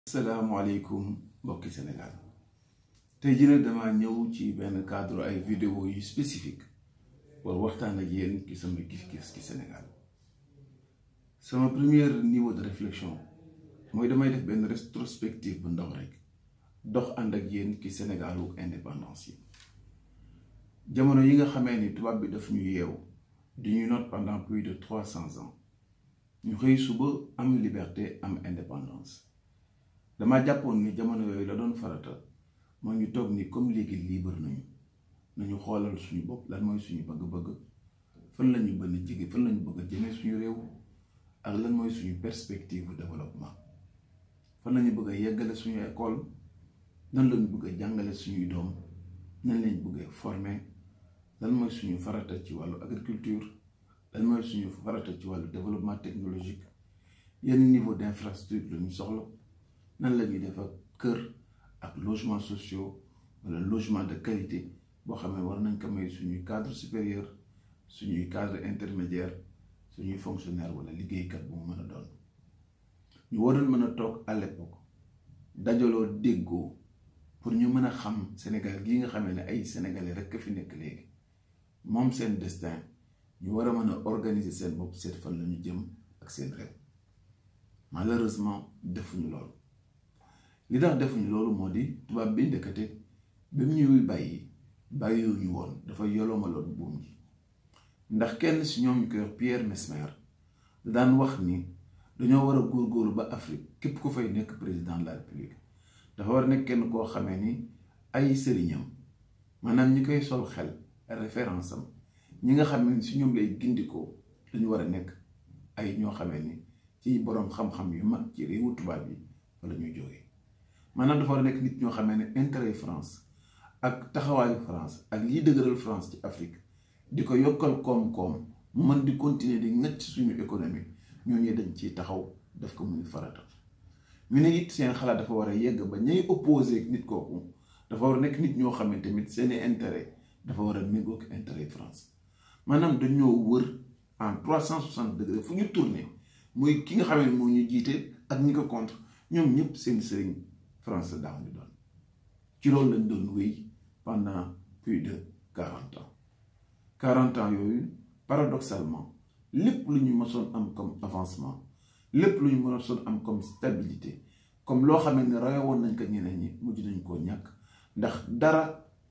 salaamaaleykum mbokki Sénégal tey jii nag damaa ñëw ci benn cadre ay vidéo yu spécifique pour waxtaan ak yéen ci sama gis-gis ci Sénégal sama premier niveau de réflexion mooy damay def benn rétrospective bu ndaw rek dox ànd ak yéen ci Sénégalu indépendance yi jamono yi nga xamee ni tubaab bi daf ñu yeew di ñu noot pendant plus de 300 ans ñu xëy suba am liberté am indépendance. dama jàppoon ni jamono yooyu la doon farata moo ñu toog ni comme léegi libre nañu xoolal suñu bopp lan mooy suñu bëgg-bëgg fan la ñu bëgg a jege fan la ñu bëgg a jëmee suñu réew ak lan mooy suñu perspective de développement fan la ñu bëgg a yeggale suñu école nan la ñu bëgg a jàngale suñuy doom nan lañ bëgg a former lan mooy suñu farata ci wàllu agriculture lan mooy suñu farata ci wàllu développement technologique yenn niveau d'infrastructure la ñu soxla. nan la ñuy def ak kër ak logement sociaux wala logement de qualité boo xam ne war nañ ko may suñuy cadre supérieur suñuy cadre intermédiaire suñuy fonctionnaire wala liggéeykat bu mu mën a doon ñu waroon mën a toog à l'époque dajaloo déggoo pour ñu mën a xam Sénégal gii nga xamee ne ay sénégalais rek a fi nekk léegi moom seen destin ñu war a mën a organiser seen bopp seet fan la ñu jëm ak seen réew malheureusement defuñu loolu. li tax defuñu loolu moo di tubaab bi ndekete ba mu ñuy bàyyiwuñu woon dafa yolomaloon buum ji ndax kenn si ñoom ñu koy wax Pierre Mesmer daan wax ni dañoo war a góorgóorlu ba Afrique képp ku fay nekk président de la République dafa war a nekk kenn koo xamee ni ay sëriñam maanaam ñi koy sol xel référence am ñi nga xamee ni si ñoom lay gindikoo dañu war a nekk ay ñoo xamee ni ci boroom xam-xam yu mag ci réewu tubaab yi wala ñuy jógee. maanaam dafa war a nekk nit ñoo xamee ne intérêt France ak taxawaayu France ak liy dëgëral France ci Afrique di ko yokkal koom-koom mu mën di continuer di ngacc suñu économie ñooñu dañ ciy taxaw daf ko muy farata ñu ne it seen xalaat dafa war a yegg ba ñay opposé nit kooku dafa war a nekk nit ñoo xamante tamit seeni intérêt dafa war a méngoog intérêt France maanaam dañoo wër en 360 degré fu ñu tourné muy ki nga xamee ne moo ñu jiite ak ñi ko contre ñoom ñëpp seen sëriñ France daaw ñu doon ci loolu lañ doon wéy pendant plus de 40 ans 40 ans yooyu paradoxalement lépp lu ñu mësoon am comme avancement lépp lu ñu mësoon am comme stabilité comme loo xamee ne rayoon nañ ko ñeneen ñi mujj nañ koo ñàkk ndax dara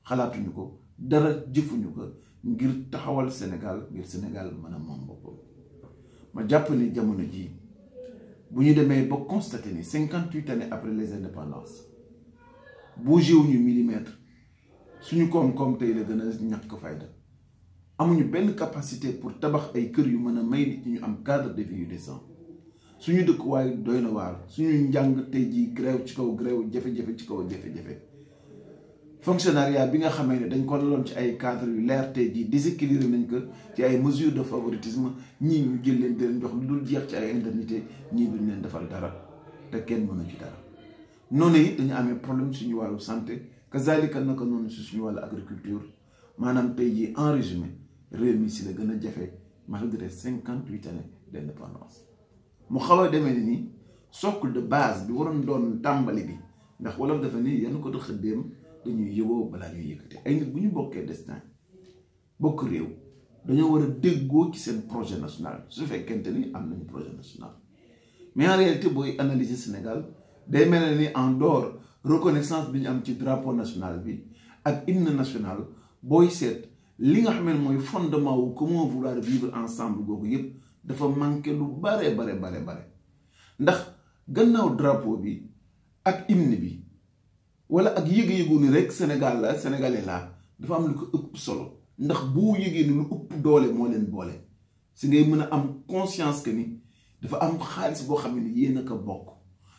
xalaatuñu ko dara jëfuñu ko ngir taxawal Sénégal ngir Sénégal mën a moom boppam ma jàpp ni jamono ji bu ñu demee ba constaté ni 58 années après les indépendances bougé wuñu millimètre suñu koom-koom tey la gën a ñàkk fayda amuñu benn capacité pour tabax ay kër yu mën a may nit ñu am cadre de vie yu décent suñu dëkkuwaay doy na waar suñu njàng tey jii grève ci kaw grève jafe-jafe ci kaw jafe-jafe fonctionnariat bi nga xamee ne dañ ko laloon ci ay cadre yu leer tey jii déséquilibré nañ ko ci ay mesures de favoritisme ñii ñu jël leen di leen jox lu dul jeex ci ay indemnité ñii duñ leen defal dara te kenn mënu ci dara noonu it dañu amee problème suñu wàllu santé kazalika naka noonu si suñu wàllu agriculture maanaam tey jii en résumé réew mi si la gën a jafe malgré 58 années d'indépendance mu xaw a demee ni socle de base bi waroon doon tàmbali bi ndax wolof dafa ni yenn ko dox xëddeem dañuy yëgoo balaa ñuy yëkkate ay nit bu ñu bokkee destin bokk réew dañoo war a déggoo ci seen projet national su fekkente ni am nañu projet national mais en réalité booy analyser Sénégal day mel ni en dehors reconnaissance bi ñu am ci drapeau national bi ak hymne national booy seet li nga xam ne mooy fondement wu comment vouloir vivre ensemble googu yëpp dafa manqué lu bare ndax gannaaw drapeau bi ak hymne bi wala ak yëg-yëgu ni rek Sénégal la sénégalais la dafa am lu ko ëpp solo ndax boo yëgee ni lu ëpp doole moo leen boole si ngay mën a am conscience que ni dafa am xaalis boo xam ne yéen a ko bokk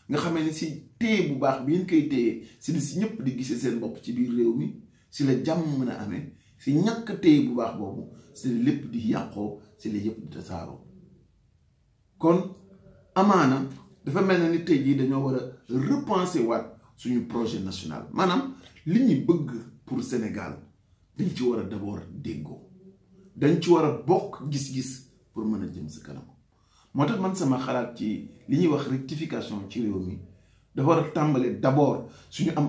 nga xamee ni si téye bu baax bi yéen koy téye si li si ñëpp di gisee seen bopp ci biir réew mi si la jàmm mën a amee si ñàkk téye bu baax boobu si la lépp di yàqoo si la yëpp di tasaaroo kon amaana dafa mel na ni tey jii dañoo war a repenser waat suñu projet national maanaam li ñu bëgg pour Sénégal dañ ci war a d'abord déggoo dañ ci war a bokk gis-gis pour mën a jëm si kanam moo tax man sama xalaat ci li ñuy wax rectification ci réew mi dafa war a tàmbale d'abord suñu am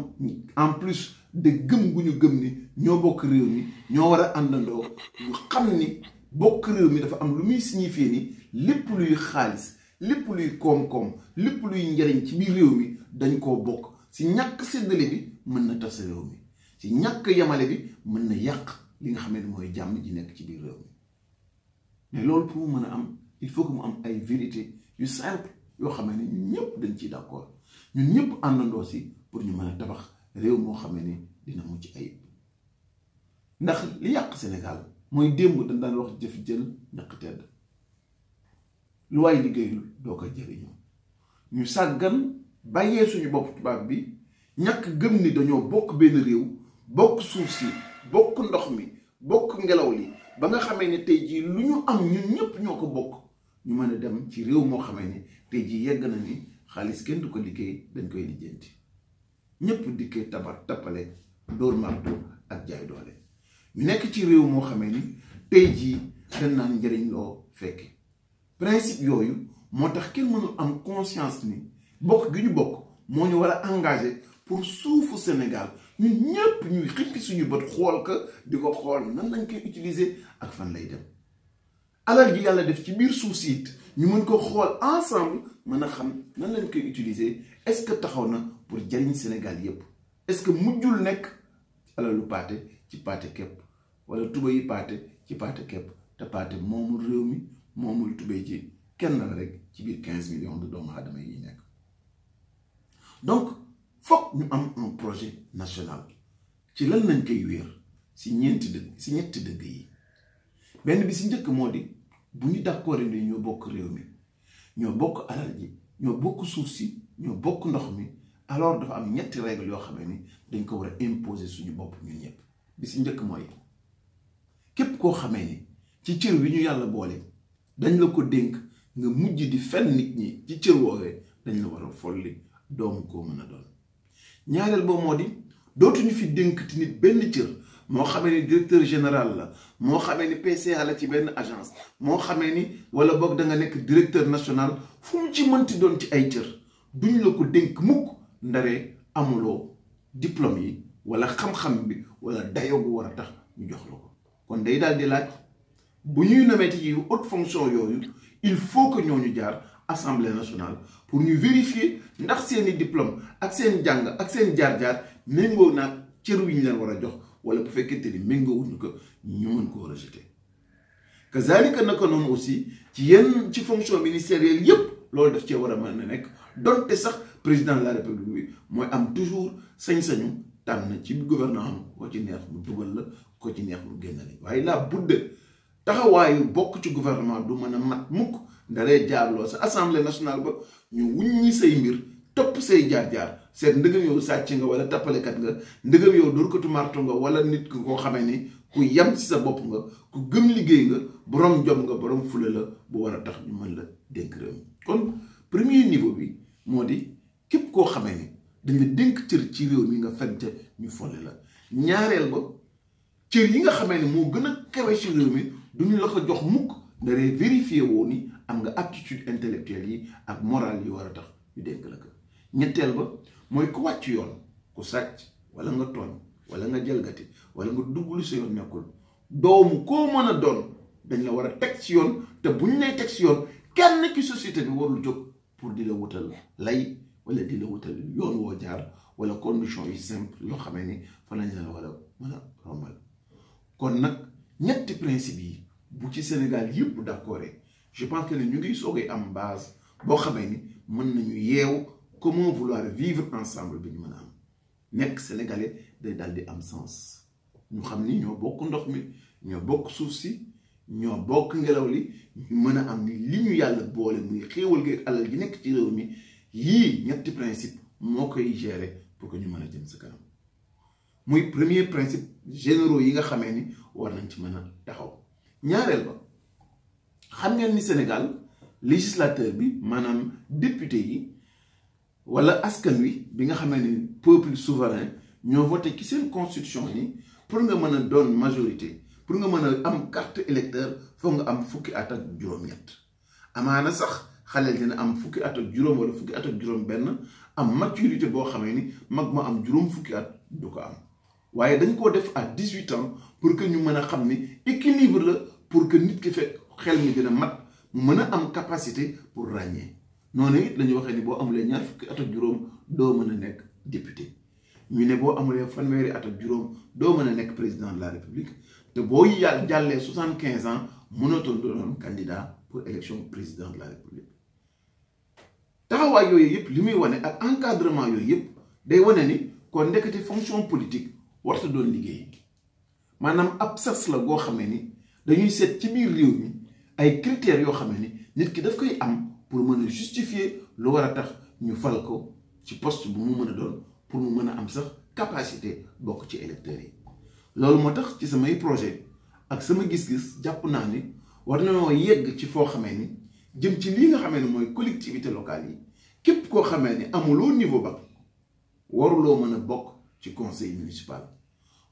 en plus de gëm gu ñu gëm ni ñoo bokk réew mi ñoo war a àndandoo ñu xam ni bokk réew mi dafa am lu muy signifier ni lépp luy xaalis lépp luy koom-koom lépp luy njariñ ci biir réew mi dañ koo bokk. si ñàkk séddale bi mën na tas réew mi si ñàkk yamale bi mën na yàq li nga xam ne mooy jàmm ji nekk ci biir réew mi mais loolu pour mu mën a am il faut que mu am ay vérité yu simple yoo xam ne ñun ñëpp dañ ciy d'accord ñun ñëpp àndandoo si pour ñu mën a tabax réew moo xam ne dina mucc ayib ndax li yàq Sénégal mooy démb dañ daan wax jëf jël ñaq tedd lu waay liggéeyul doo ko jëriñoo ñu sàggan bàyyee suñu bopp tubaab bi ñàkk gëm ni dañoo bokk benn réew bokk suuf si bokk ndox mi bokk ngelaw li ba nga xamee ne tey jii lu ñu am ñun ñëpp ñoo ko bokk ñu mën a dem ci réew moo xamee ne tey jii yegg na ni xaalis kenn du ko liggéey dañ koy lijjanti ñëpp dikkee tappale dóor marto ak jaay doole ñu nekk ci réew moo xamee ni tey jii dañ naan njëriñ loo fekke principe yooyu moo tax kenn mënul am conscience ni bokk gi ñu bokk moo ñu war a engagé pour suufu Sénégal ñun ñëpp ñuy xippi suñu bët xool ka di ko xool nan lañ koy utiliser ak fan lay dem alal ji yàlla def ci biir suuf si it ñu mën ko xool ensemble mën a xam nan lañ koy utiliser est-ce que taxaw na pour jariñ Sénégal yépp est-ce que mujjul nekk alalu paate ci paate képp wala tuba yi paate ci paate képp te paate moomul réew mi moomul tubéy ci kenn la rek ci biir 15 millions de doomu aadama yi nekk donc foog ñu am un projet national ci lan lañ koy wéer si ñetti dëgg yi benn bi si njëkk moo di bu ñu d'accord ni ñoo bokk réew mi ñoo bokk alal ji ñoo bokk suuf si ñoo bokk ndox mi alors dafa am ñetti règle yoo xam ne dañ ko war a imposer suñu bopp ñun ñëpp bi si njëkk mooy képp koo xamee ni ci cër wi ñu yàlla boole dañ la ko dénk nga mujj di fen nit ñi ci cër woowee dañ la war a folli doomu koo mën a doon ñaareel ba moo di dootuñu fi dénkati nit benn cër moo xamee ni directeur général la moo xamee ni PCA la ci benn agence moo xamee ni wala boog da nga nekk directeur national fu mu ci mënti doon ci ay cër duñ la ko dénk mukk ndaree amuloo diplôme yi wala xam-xam bi wala dayoo bu war a tax ñu jox la ko kon day daal di laaj bu ñuy nommé ci haute fonction yooyu il faut que ñooñu jaar assemblée nationale pour ñu vérifier ndax seeni diplôme ak seen jàng ak seen jaar-jaar méngoo naag cër wi ñu leen war a jox wala bu fekkente ni méngoo wuñu ko ñu mën koo rejeter kazalika naka noonu aussi ci fonction ministérielle yépp loolu daf cee war a mën a nekk donte sax président de la république bi mooy am toujours sañ-sañu tànn ci gouvernement ko ci neex mu dugal la ko ci neex mu génnale waaye laa budde taxawaayu bokk ci gouvernement du mën a mat mukk ndaree jaarloo sa assemblée nationale ba ñu wuññi say mbir topp say jaar-jaar seet ndëgëm yow sàcc nga wala tappalekat nga ndëgëm yow dóorkatu marto nga wala nit ki koo xamee ni ku yam ci sa bopp nga ku gëm liggéey nga borom jom nga borom fule la bu war a tax ñu mën la dénk réew mi kon premier niveau bi moo di képp koo xamee ni dañ la dénk cër ci réew mi nga fente ñu folle la ñaareel ba cër yi nga xamee ni moo gën a kawe ci réew mi duñu la ko jox mukk ndaree vérifier woo ni am nga aptitude intellectuelle yi ak morale yi war a tax ñu dénk la ko ñetteel ba mooy ku wàcc yoon ku sàcc wala nga tooñ wala nga jalgati wala nga dugg lu sa yoon nekkul doomu koo mën a doon dañ la war a teg ci yoon te buñ lay teg ci yoon kenn ci société bi warul jóg pour di la wutal lay wala di la wutal yoon woo jaar wala condition yu simple yoo xamee ni fa lañ la war a mën a rombal kon nag ñetti principe yi bu ci Sénégal yëpp d'accord je pense que ne ñu ngi soogay am base boo xamee ni mën nañu yeew comment vouloir vivre ensemble bi ñu mën a am nekk sénégalais day daal di am sens ñu xam ni ñoo bokk ndox mi ñoo bokk suuf si ñoo bokk ngelaw li ñu mën a am ni li ñu yàlla boole muy xéewal gi ak alal gi nekk ci réew mi yii ñetti principe moo koy gérer pour que ñu mën a jëm sa kanam muy premier principe généraux yi nga xamee ni war nañ ci mën a taxaw ñaareel ba xam ngeen ni Sénégal législateur bi maanaam député yi wala askan wi bi nga xamee ni peuple souverain ñoo voté ci seen constitution ni pour nga mën a doon majorité pour nga mën a am carte électeur foog nga am fukki at ak juróom-ñett amaana sax xaleel dina am fukki at ak juróom wala fukki at ak juróom benn am maturité boo xamee ni mag ma am juróom fukki at du ko am waaye dañ koo def à 18 ans pour que ñu mën a xam ni équilibre la pour que nit ki fekk xel mi dina mat mu mën a am capacité pour ràññee noonu it la ñu waxee ni boo amulee ñaar fukki at ak juróom doo mën a nekk député ñu ne boo amulee fanweeri at ak juróom doo mën a nekk président de la république te boo jàllee 75 ans mënatoo doon candidat pour élection président de la république taxawaay yooyu yëpp li muy wane ak encadrement yooyu yëpp day wane ni kon ndekete fonction politique warta doon liggéey maanaam ab sas la goo xamee ni dañuy seet ci biir réew mi ay critères yoo xamee ni nit ki daf koy am pour mën a justifier lu war a tax ñu fal ko ci poste bu mu mën a doon pour mu mën a am sax capacité bokk ci électeurs yi loolu moo tax ci samay projet ak sama gis-gis jàpp naa ni war nañoo yegg ci foo xamee ni jëm ci lii nga xamee ni mooy collectivité locale yi képp koo xamee ni amuloo niveau bac waruloo mën a bokk ci conseil municipal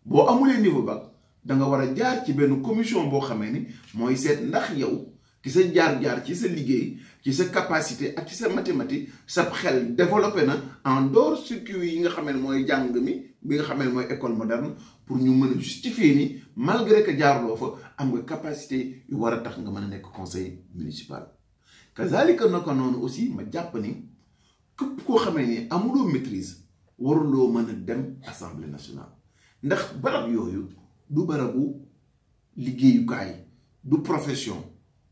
boo amulee niveau bac da nga war a jaar ci benn commission boo xamee ni mooy seet ndax yow ci sa jaar-jaar ci sa liggéey ci sa capacité ak ci sa mathématique sa xel développé na en dehors circuit yi nga xamee ne mooy jàng mi bi nga xamee ne mooy école moderne pour ñu mën a justifier ni malgré que jaarloo fa am nga capacité yu war a tax nga mën a nekk conseil municipal kazalika naka noonu aussi ma jàpp ni képp koo xamee ni amuloo maîtrise waruloo mën a dem assemblée nationale ndax barab yooyu du barabu liggéeyukaay du profession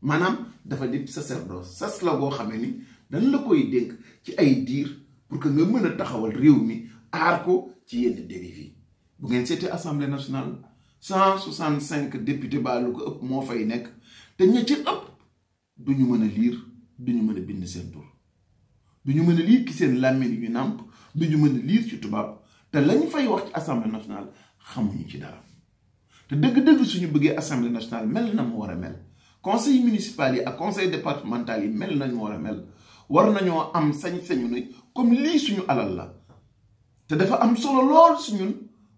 maanaam dafa di sacerdoce sas la boo xamee ni dañ la koy dénk ci ay diir pour que nga mën a taxawal réew mi aar ko ci yenn dérives yi bu ngeen seetee assemblée nationale 165 députés ba lu ko ëpp moo fay nekk te ña ci ëpp du ñu mën a liir du ñu mën a bind seen tur du ñu mën a liir ki seen làmmiñ yu nàmp du ñu mën a liir ci tubaab te lañ fay wax ci assemblée nationale xamuñu ci dara te dëgg-dëgg suñu bëggee assemblée nationale mel na mu war a mel conseil municipal yi ak conseil départemental yi mel nañu war a mel war nañoo am sañ-sañu ne comme lii suñu alal la te dafa am solo lool su ñun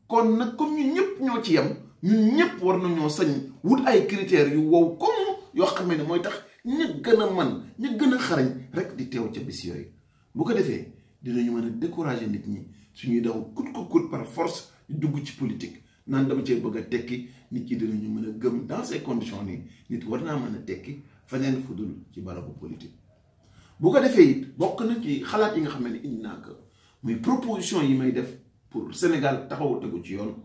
kon nag comme ñun ñëpp ñoo ci yem ñun ñëpp war nañoo sañ wut ay critères yu wow comme yoo xam ne mooy tax ña gën a man ña gën a xarañ rek di teew ca bis yooyu bu ko defee dinañu mën a décourager nit ñi suñuy daw kut ko kut par force dugg ci politique naan dama cee bëgg a tekki nit ñi dinañu mën a gëm dans ces conditions nii nit war naa mën a tekki feneen fu dul ci barabu politique bu ko defee it bokk na ci xalaat yi nga xam ne indi naa ko muy proposition yi may def pour Sénégal taxaw tegu ci yoon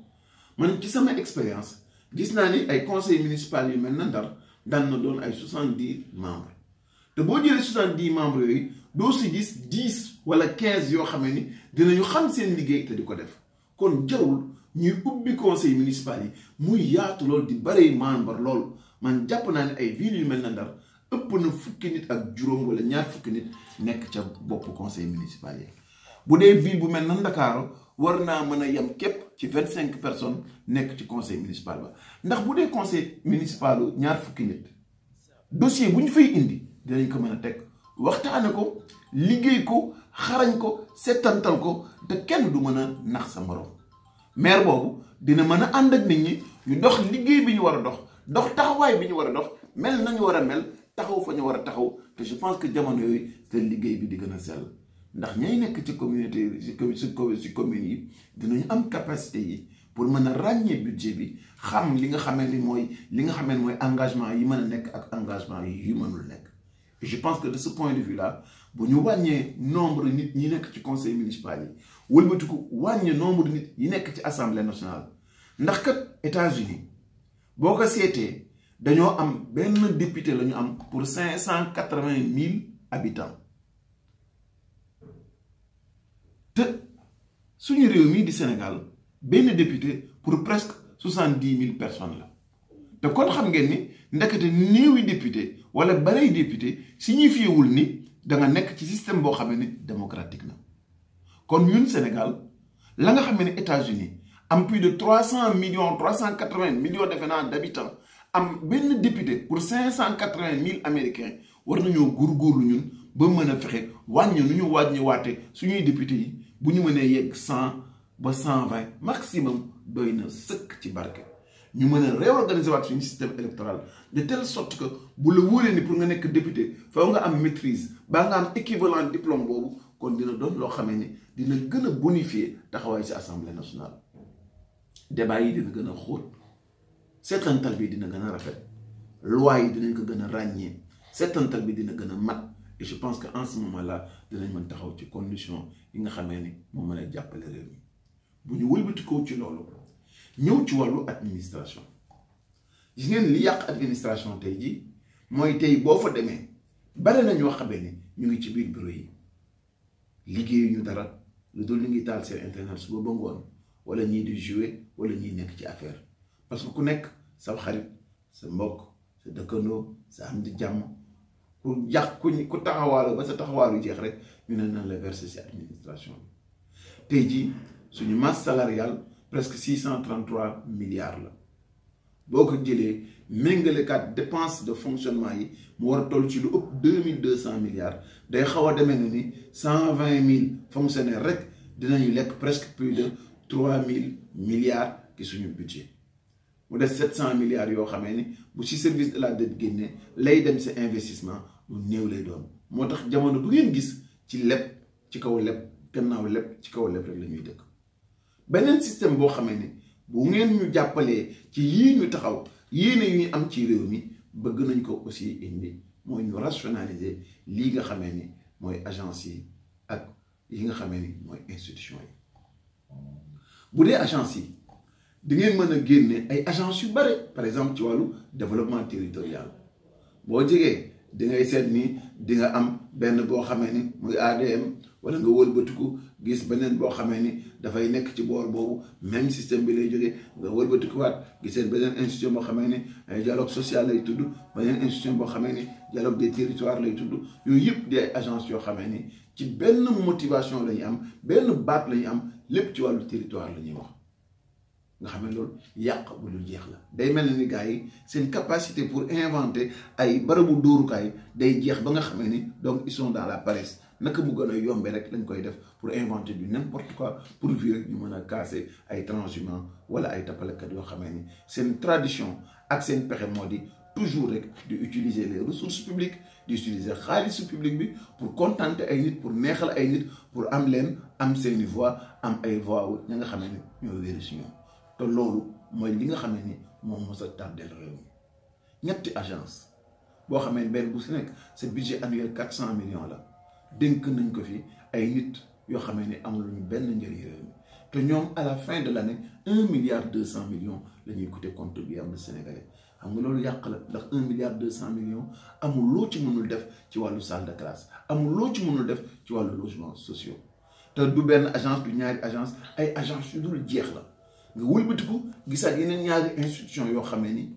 man ci sama expérience gis naa ni ay conseil municipal yu mel na Ndar daan na doon ay 70 membres te boo jëlee 70 membres yooyu doo si gis 10 wala 15 yoo xam ni dinañu xam seen liggéey te di ko def kon jarul ñuy ubbi conseil municipal yi muy yaatu lool di bare membre lool man jàpp naa ne ay villes yu mel na Ndar ëpp na fukki nit ak juróom wala ñaar fukki nit nekk ca bopp conseil municipal yi bu dee ville bu mel na Ndakaaru war naa mën a yem képp ci 25 personnes nekk ci conseil municipal ba ndax bu dee conseil municipal ñaar fukki nit dossier bu ñu fay indi dinañ ko mën a teg waxtaane ko liggéey ko xarañ ko settantal ko te kenn du mën a nax sa morom maire boobu dina mën a ànd ak nit ñi ñu dox liggéey bi ñu war a dox taxawaay bi ñu war a dox mel nañu war a mel taxaw fa ñu war a taxaw te je pense que jamono yooyu seen liggéey bi di gën a sell ndax ñay nekk ci communauté ci commune yi dinañu am capacité yi pour mën a ràññee budget bi xam li nga xamante ni mooy engagement yi mën a nekk ak engagement yi mënul nekk et je pense que de ce point de vue là bu ñu wàññee nombre nit ñi nekk ci conseil municipal yi wëlbatiku wàññee nombre nit yi nekk ci assemblée nationale ndax kat États-Unis boo ko seetee dañoo am benn député la ñu am pour 580 000 habitants te suñu réew mii di Sénégal benn député pour presque 70 000 personnes la te kon xam ngeen ni ndekete néewi député wala barey député signifiewul ni da nga nekk ci système boo xam ne démocratique na kon ñun Sénégal la nga xam ne États-Unis am plus de 380 millions defe naa d'habitants am benn député pour 580 000 américains war nañoo góorgóorlu ñun ba mën a fexe wàññi nu ñu wàññi waate suñuy député yi bu ñu mënee yegg 100 ba 120 maximum doy na sëkk ci barke ñu mën a réorganiser waat suñu système électoral de telle sorte que bu la wóoree ni pour nga nekk député faaw nga am maîtrise baa nga am équivalent diplôme boobu kon dina doon loo xamee ni dina gën a bonifier taxawaay ci assemblée nationale débat yi dina gën a xóot seetantal bi dina gën a rafet loi yi dinañ ko gën a ràññee seetantal bi dina gën a mat et je pense que en ce moment là dinañ mën taxaw ci condition yi nga xamee ni moo mën a jàppale réew mi bu ñu wëlbatikoo ci loolu ñëw ci wàllu administration gis ngeen li yàq administration tey ji mooy tey boo fa demee bare na ñoo xamee ni ñu ngi ci biir bureau yi liggéeyuñu dara lu dul ñu ngi taal seen internet suba ba ngoon wala ñii di jouer wala ñii nekk ci affaire parce que ku nekk sa xarit sa mbokk sa dëkkandoo sa am di jàmm ku yàq ku taxawaalu ba sa taxawaalu jeex rek ñu ne nan la verser ci administration bi tey jii suñu masse salariale presque 633 milliards la boo ko jëlee méngalekat dépense de fonctionnement yi mu war a toll ci lu ëpp 2200 milliards day xaw a demee ne ni 120 000 fonctionnaires rek dinañu lekk presque plus de 3000 milliards ci suñu budget mu des 700 milliards yoo xamee ni bu ci service de la dette génne lay dem ci investissement lu néew lay doon moo tax jamono bu ngeen gis ci leb ci kaw leb gannaaw leb ci kaw leb rek la ñuy dëkk beneen système boo xamee ni bu ngeen ñu jàppalee ci yii ñu taxaw yéene yu ñu am ci réew mi bëgg nañ ko aussi indi mooy ñu rationaliser lii nga xamee ni mooy agence yi ak yi nga xamee ni mooy institution yi bu dee agence yi di ngeen mën a génne ay agence yu bare par exemple ci wàllu développement territorial boo jegee di ngay seet ni di nga am benn boo xamee ni muy ADM wala nga wëlbatiku gis beneen boo xamee ni dafay nekk ci boor boobu même système bi lay jógee nga wëlbatikuwaat giseen beneen institution boo xamee ni ay dialogue social lay tudd beneen institution boo xamee ni dialogue des territoires lay tudd yooyu yëpp di ay agence yoo xamee ni ci benn motivation la ñuy am benn baat la ñuy am lépp ci wàllu territoire la ñuy wax nga xam ne loolu yàq bu dul jeex la day mel ni gars yi seen capacité pour inventer ay barabu dóorukaay day jeex ba nga xamee ni donc ils sont dans la paresse naka mu gën a yombe rek lañ koy def pour inventer du n'importe quoi pour vivre rek ñu mën a casser ay transhumants wala ay tapalekat yoo xamee ni seen tradition ak seen pexe moo di toujours rek di utiliser les ressources publiques di utiliser xaalisu public bi pour contenter ay nit pour neexal ay nit pour am leen am seeni voix am ay voix wu ña nga xamee ni ñoo wéeru si ñoom te loolu mooy li nga xamee ni moom mos a tardel réew mi ñetti agence boo xamee ni benn bu si nekk sa budget annuel 400 millions la dénk nañ ko fi ay nit yoo xamee ni amuluñu benn njëriñ réew mi te ñoom à la fin de l' année 1 milliard 200 millions la ñuy coûter contribuable sénégalais xam nga loolu yàq la ndax 1 milliard 200 millions amul loo ci mënul def ci wàllu salle de classe amul loo ci mënul def ci wàllu logements sociaux te du benn agence du ñaari agence ay agence yu dul jeex la nga wëlbatiku gisaat yeneen ñaari institution yoo xamee ni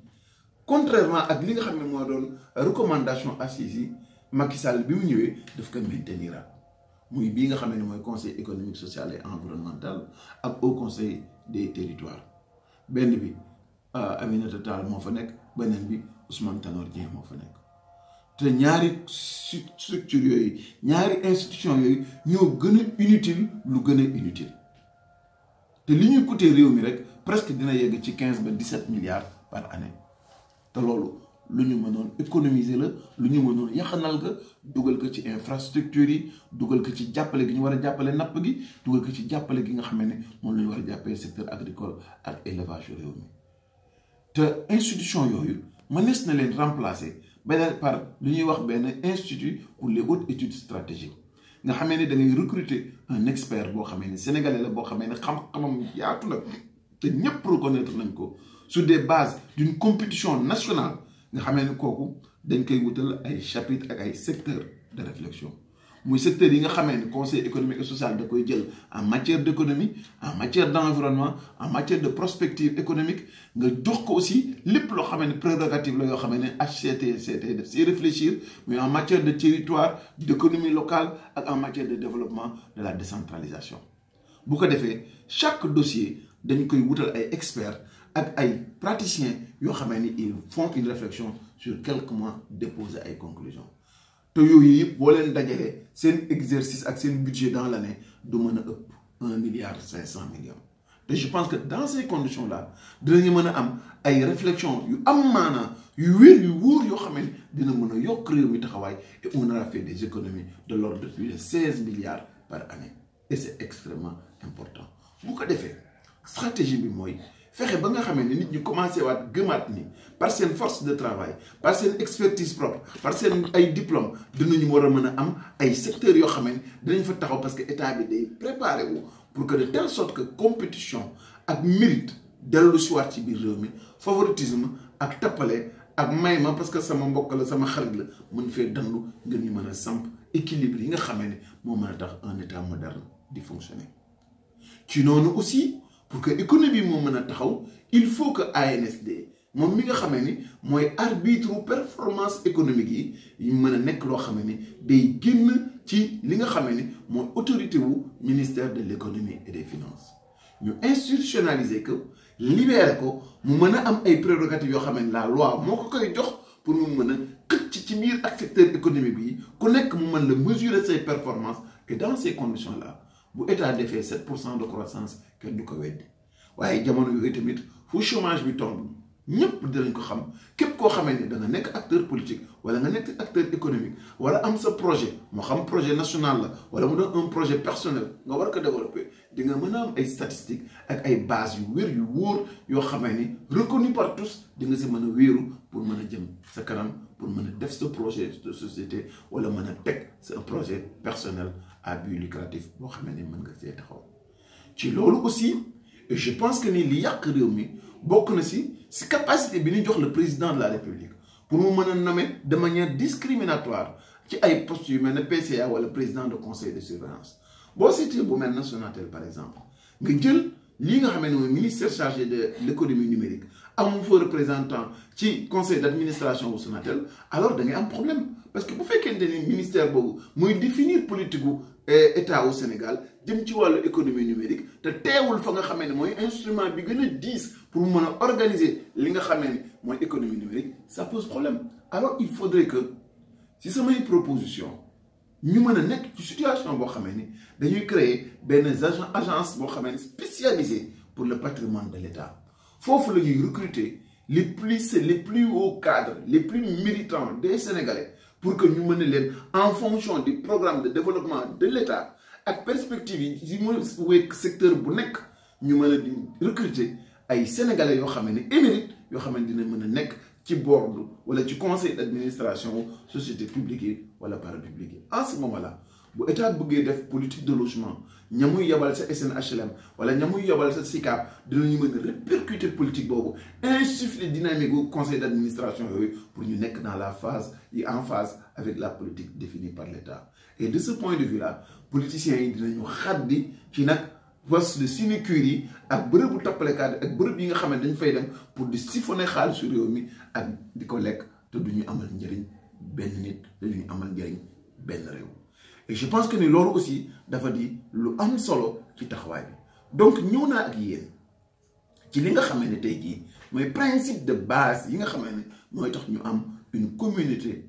contrairement ak li nga xam ne moo doon recommandation assises yi Macky Sall bi mu ñëwee daf ko maintenir muy bii nga xam ne mooy conseil économique social et environnemental ak au conseil des territoires benn bi Aminata Tall moo fa nekk beneen bi Ousmane Tanor Dieng moo fa nekk te ñaari structure yooyu ñaari institution yooyu ñoo gën a inutile lu gën a inutile te li ñuy coûter réew mi rek presque dina yegg ci 15 ba 17 milliards par année te loolu lu ñu mënoon économiser la lu ñu mënoon yaxanal ga dugal ko ci infrastructure yi dugal ko ci jàppale gi ñu war a jàppale napp gi dugal ko ci jàppale gi nga xam ne moom la ñu war a jàppale secteur agricole ak élevage réew mi te institution yooyu mënees na leen remplacer beneen par lu ñuy wax benn institut pour les hautes études stratégiques nga xamee ne da ngay recruter un expert boo xamee ne sénégalais la boo xamee ne xam-xamam yaatu na te ñëpp reconnaître nañ ko sur des bases d'une compétition nationale nga xamee ne kooku dañ koy wutal ay chapitre ak ay secteurs de réflexion muy secteurs yi nga xamee ne conseil économique et social da koy jël en matière d'économie en matière d'environnement en matière de prospective économique nga jox ko aussi lépp loo xamee ne prérogative la yoo xamee ne HCT def si réfléchir mais en matière de territoire d'économie locale ak en matière de développement de la décentralisation bu ko defee chaque dossier dañ koy wutal ay experts ak ay praticiens yoo xamee ni ils font une réflexion sur quelques mois déposer ay conclusions te yooyu yëpp boo leen dajalee seen exercice ak seen budget dans l'année du mën a ëpp 1 milliard 500 millions te je pense que dans ces conditions là dinañu mën a am ay réflexion yu am maanaa yu wér yu wóor yoo xam ne dina mën a yokk réew mi taxawaay et on aura fait des économies de l'ordre de plus de 16 milliards par année et c'est extrêmement important bu ko defee stratégie bi mooy fexe ba nga xamee ne nit ñi commencé waat gëmaat ni par seen force de travail par seen expertise propre par seen ay diplôme dinañu war a mën a am ay secteurs yoo xam ne dinañ fa taxaw parce que état bi day préparé wu pour que de telle sorte que compétition ak mérite dellu si waat ci biir réew mi favoritisme ak tappale ak may ma parce que sama mbokk la sama xarit la mën fee dandu ngeen ñu mën a samp équilibre yi nga xamee ne moo mën a tax un état moderne di fonctionner ci noonu aussi pour que économie moo mën a taxaw il faut que ANSD moom mi nga xamee ni mooy arbitre performance économique yi mën a nekk loo xamee ni day génn ci li nga xamee ni mooy autorité wu ministère de l'économie et des finances ñu institutionnaliser que libérer ko mu mën a am ay prérogatives yoo xamee ni la loi moo ko koy jox pour mu mën a xëcc ci biir ak secteur économique bi ku nekk mu mën la mesurer ses performances et dans ces conditions là bu état defee 7% de croissance kenn du ko weddi waaye jamono yooyu tamit fu chômage bi tombe ñëpp dinañ ko xam képp koo xamee ne da nga nekk acteur politique wala nga nekk acteur économique wala am sa projet moo xam projet national la wala mu doon un projet personnel nga war ko développer di nga mën a am ay statistiques ak ay bases yu wér yu wóor yoo xamee ni reconnu par tous di nga si mën a wéeru pour mën a jëm sa kanam pour mën a def sa projet de société wala mën a teg sa projet personnel à but lucratif boo xamee ni mën nga see taxaw ci loolu aussi et je pense que ni li yàq réew mi bokk na si capacité bi ñu jox le président de la république pour mu mën a nommer de manière discriminatoire ci ay postes yu mel ne PCA wala président de conseil de surveillance boo seetee bu mel ne Sonatel par exemple nga jël lii nga xam ne mooy ministère chargé de l'économie numérique amul fa représentant ci conseil d'administration bu Sonatel alors da ngay am problème parce que bu fekkente ni ministère boobu mooy définir politique gu état au Sénégal jëm ci wàllu économie numérique te teewul fa nga xamee ne mooy instrument bi gën a diis pour mu mën a organiser li nga xamee ne mooy économie numérique ça pose problème alors il faudrait que si samay proposition ñu mën a nekk ci situation boo xamee ni dañuy créer benn agence boo xamee ni spécialisée pour le patrimoine de l'État foofu la ñuy recruter les plus hauts cadres les plus méritants des Sénégalais pour que ñu mën a leen en fonction du programme de développement de l'État ak perspective yi si mu wéeg secteur bu nekk ñu mën a di recruter ay Sénégalais yoo xam ne émérite yoo xam ne dina mën a nekk ci board wala ci conseil d'administration société publique yi wala parapublique yi en ce moment là bu état bëggee def politique de logement ñamuy yebal sa SNHLM wala ñamuy yebal sa SICAP dinañu mën a répercuter politique boobu insuffler dynamique gu conseil d'administration yooyu pour ñu nekk dans la phase yi en phase avec la politique définie par l'État et de ce point de vue là politiciens yi dinañu xaddi ci nag poste de sinécure yi ak bërëbu tappalekaat ak bërëb yi nga xam ne dañ fay dem pour di siphonner xaalisu réew mi ak di ko lekk te du ñu amal njëriñ benn nit te du ñu amal njëriñ benn réew et je pense que ni loolu aussi dafa di lu am solo ci taxawaay bi donc ñëw naa ak yéen ci li nga xam ne tey jii mooy principe de base yi nga xam ne mooy tax ñu am une communauté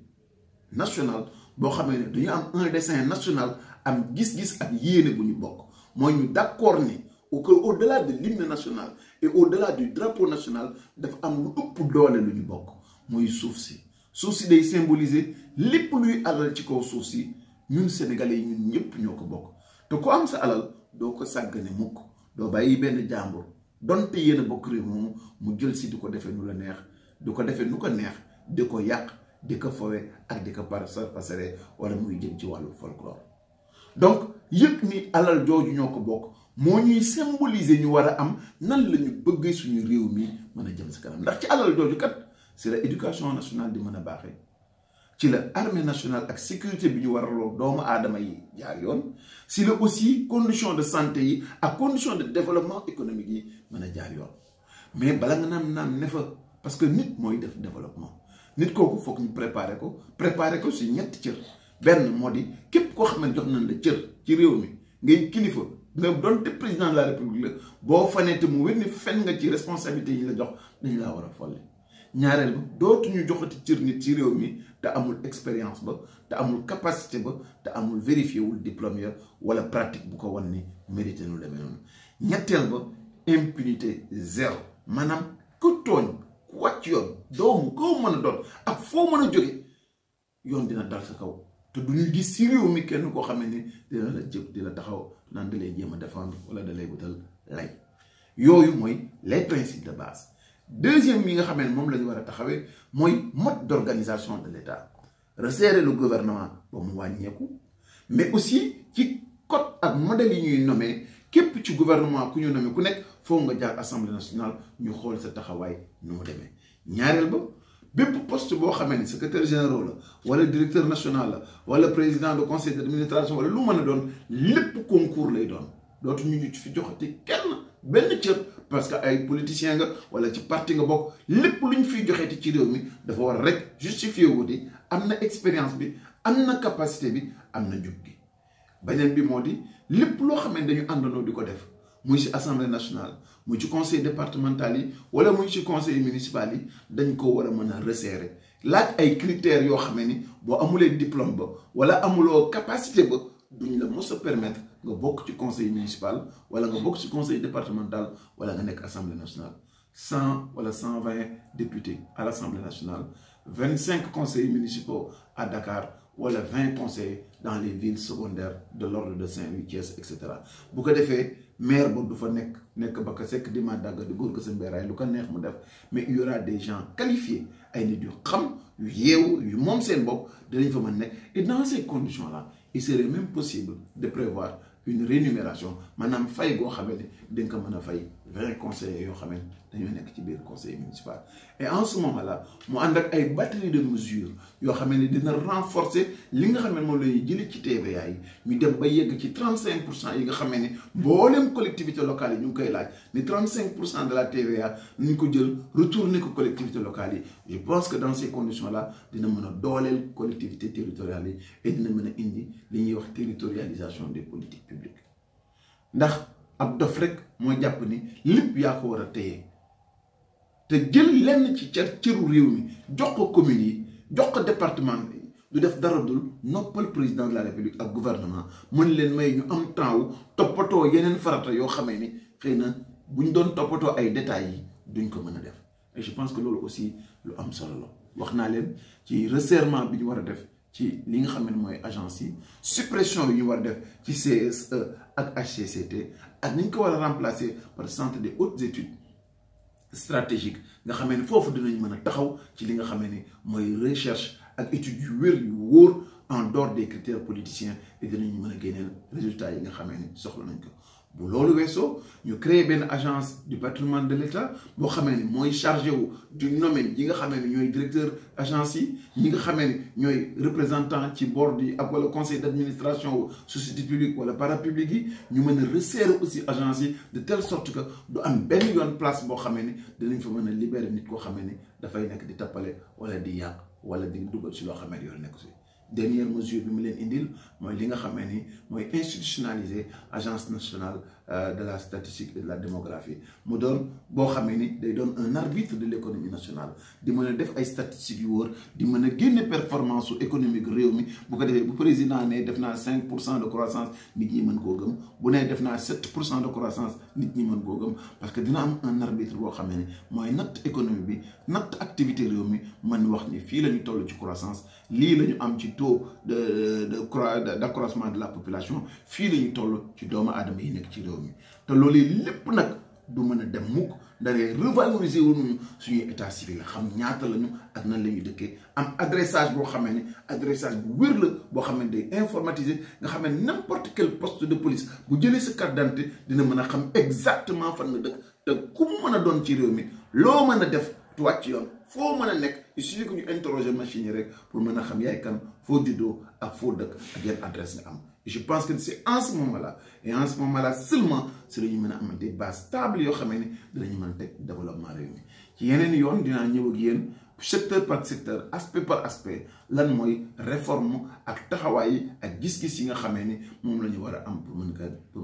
nationale boo xam ne dañu am un dessein national am gis-gis ak yéene bu ñu bokk mooy ñu d'accord ni au-delà de l'hymne national et au-delà du drapeau national dafa am lu ëpp doole lu ñu bokk mooy suuf si day symboliser lépp luy alal ci kaw suuf si ñun sénégalais yi ñun ñëpp ñoo ko bokk te ku am sa alal doo ko sàggane mukk doo bàyyi benn jàmbur donte yéen a bokk réew moomu mu jël si di ko defee nu la neex di ko defee nu ko neex di ko yàq di ko fowe ak di ko pasare wala muy jëm ci wàllu folklore donc yëpp ni alal jooju ñoo ko bokk moo ñuy symboliser ñu war a am nan la ñu bëggee suñu réew mi mën a jëm si kanam ndax ci alal jooju kat c'est la éducation nationale di mën a baaxee ci la armée nationale ak sécurité bi ñu waraloo doomu aadama yi jaar yoon si la aussi condition de santé yi ak condition de développement économique yi mën a jaar yoon mais bala nga naan ne fa parce que nit mooy def développement nit kooku foog ñu préparer ko si ñetti cër benn moo di képp koo xam ne jox nañ la cër ci réew mi ngay kilifa nga doon te président de la république la boo fanee te mu wér ni fen nga ci responsabilité yi la jox dañu laa war a folli ñaareel ba dootuñu joxati cër nit ci réew mi te amul expérience ba te amul capacité ba te amul vérifié wul diplôme ya wala pratique bu ko wan ni mérité nu demee noonu ñetteel ba impunité zéro maanaam ku tooñ ku wàcc yoon doomu koo mën a doon ak foo mën a jóge yoon dina dal sa kaw te du ñu gis si réew mi kenn koo xam ne ni dina la jëp di la taxaw naan da lay jéem a défendre wala da lay wutal lay yooyu mooy les principes de base. Deuxième mi nga xam ne moom la ñu war a taxawee mooy mode d'organisation de l'État resserrer le gouvernement ba mu wàññeeku mais aussi ci code ak modèle yi ñuy nommé képp ci gouvernement ku ñu nommé ku nekk foog nga jaar assemblée nationale ñu xool sa taxawaay nu mu demee. ñaareel ba bépp poste boo xamee ne secrétaire général la wala directeur national la wala président de conseil d'administration wala lu mën a doon lépp concours lay doon dootu ñu fi joxati kenn benn cër parce que ay politiciens nga wala ci parti nga bokk lépp lu ñu fiy joxeeti ci réew mi dafa war rek justifier wu di am na expérience bi am na capacité bi am na njub gi. beneen bi moo di lépp loo xam ne dañu àndandoo di ko def muy ci assemblée nationale muy ci conseil départemental yi wala muy ci conseil municipal yi dañ ko war a mën a resserrer laaj ay critères yoo xam ne ni boo amulee diplôme ba wala amuloo capacité ba duñ la mos a permettre nga bokk ci conseil municipal wala nga bokk ci conseil départemental wala nga nekk assemblée nationale. 100 wala 120 députés à l'assemblée nationale 25 conseillers municipaux à Dakar wala 20 conseillers dans les villes secondaires de l'ordre de Saint-Louis, Thiès, etc. bu ko defee maire ba du fa nekk ba ka sekk di ma dàgg di góor ko sa mbéeraay lu ko neex mu def mais il y aura des gens qualifiés ay nit yu xam yu yeewu yu moom seen bopp dinañ fa mën nekk et dans ces conditions là il serait même possible de prévoir une rémunération maanaam fay goo xamee ne di nga ko mën a fay 20 conseillers yoo xamee dañoo nekk ci biir conseil municipal. et en ce moment là mu ànd ak ay batterie de mesures yoo xamee ne dina renforcer li nga xam ne moom la ñuy jëlee ci TVA yi ñu dem ba yegg ci 35% yi nga xamee ne mboolem collectivités locales yi ñu ngi koy laaj ni 35% de la TVA nañ ko jël retourner ko collectivités locales yi. je pense que dans ces conditions là dina mën a dooleel collectivités territoriales yi et dina mën a indi li ñuy wax territorialisation des politiques publiques ndax ab dof rek mooy jàpp ni lépp yaa ko war a téye te jël lenn ci cëru réew mi jox ko communes yi jox ko département yi du def dara dul noppal président de la république ak gouvernement mën leen may ñu am temps wu toppatoo yeneen farata yoo xamee ni xëy na buñ doon toppatoo ay détails yi duñ ko mën a def. et je pense que loolu aussi lu am solo la wax naa leen ci resserrement bi ñu war a def ci li nga xam ne mooy agence yi suppression yi ñu war a def ci CSE ak HCCT ak ni ñu ko war a remplacer par centre des hautes études stratégiques nga xamee ne foofu dinañ mën a taxaw ci li nga xamee ne mooy recherche ak études yu wér yu wóor en dehors des critères politiciens et dinañ mën a génneel résultats yi nga xamee ne soxla nañ ko. bu loolu weesoo ñu créer benn agence du patrimoine de l'État boo xamee ne mooy chargé wu du domaine yi nga xamee ne ñooy directeur agence yi ñi nga xamee ne ñooy représentant ci board yi ak wala conseil d'administration wu société publique wala parapublique yi ñu mën a resserrer aussi agence yi de telle sorte que du am benn yoon place boo xamee ne dinañ fa mën a libérer nit koo xamee ne dafay nekk di tappale wala di yàq wala di dugal ci loo xamee ne yoon nekk si. dernière mesure bi mu leen indil mooy li nga xamee ni mooy institutionnaliser agence nationale de la statistique et de la démographie mu doon boo xamee ni day doon un arbitre de l'économie nationale di mën a def ay statistiques yu wóor di mën a génne performance su économique réew mi bu ko defee bu président ne def naa 5% de croissance nit ñi mën koo gëm bu ne def naa 7% de croissance nit ñi mën koo gëm parce que dina am un arbitre boo xamee ni mooy natt économie bi natt activité réew mi mën wax ni fii la ñu toll ci croissance lii la ñu am ci taux d'accroissement de la population fii la ñu toll ci doomu aadama yi nekk ci réew mi te loolu lépp nag du mën a dem mukk daree revaloriser wuñu suñuy état civil la xam ñaata lañu ak nan la ñuy dëkkee am adressage boo xamee ne adressage bu wér la boo xamee ne day informatiser nga xamee ne n'importe quel poste de police bu jëlee sa carte d'identité dina mën a xam exactement fan nga dëkk te ku mu mën a doon ci réew mi loo mën a def tu wàcc yoon foo mën a nekk il suffit que ñu interroger machine yi rek pour mën a xam yaay kan foo juddoo ak foo dëkk ak yan adresse nga am. je pense que c'est en ce moment-là et en ce moment-là seulement si la ñu mën a am des bases stables yoo xamee ne dinañu mën a teg développement réew mi ci yeneen yoon dinaa ñëw ak yéen secteur par secteur aspect par aspect lan mooy réforme ak taxawaay ak gis-gis yi nga xamee ni moom la ñu war a am pour mën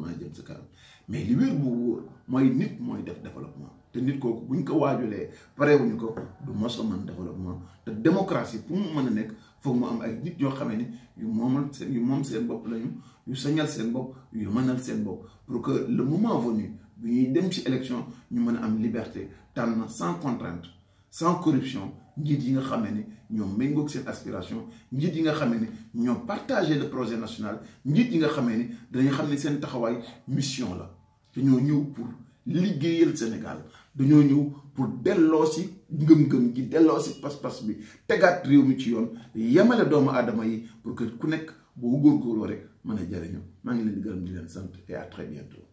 a jëm sa kanam mais li wér bu wóor mooy nit mooy def développement te nit kooku buñ ko waajulee parewuñu ko du mos a mën développement te démocratie pour mu mën a nekk foog mu am ay nit yoo xamee ni yu moom seen bopp lañu yu sañal seen bopp yu mënal seen bopp pour que le moment venu bu ñuy dem ci élection ñu mën a am liberté tànn sans contrainte sans corruption njiit yi nga xamee ne ñoo méngoog seen aspiration njiit yi nga xamee ne ñoo partagé le projet national njiit yi nga xamee ne dañu xam ne seen taxawaay mission la dañoo ñëw pour liggéeyal Sénégal dañoo ñëw pour delloo si ngëm-ngëm gi delloo si pas-pas bi tegaat réew mi ci yoon yemale doomu aadama yi pour que ku nekk boo góorgóorloo rek mën a jariñu maa ngi leen di gërëm di leen sant et à très bientôt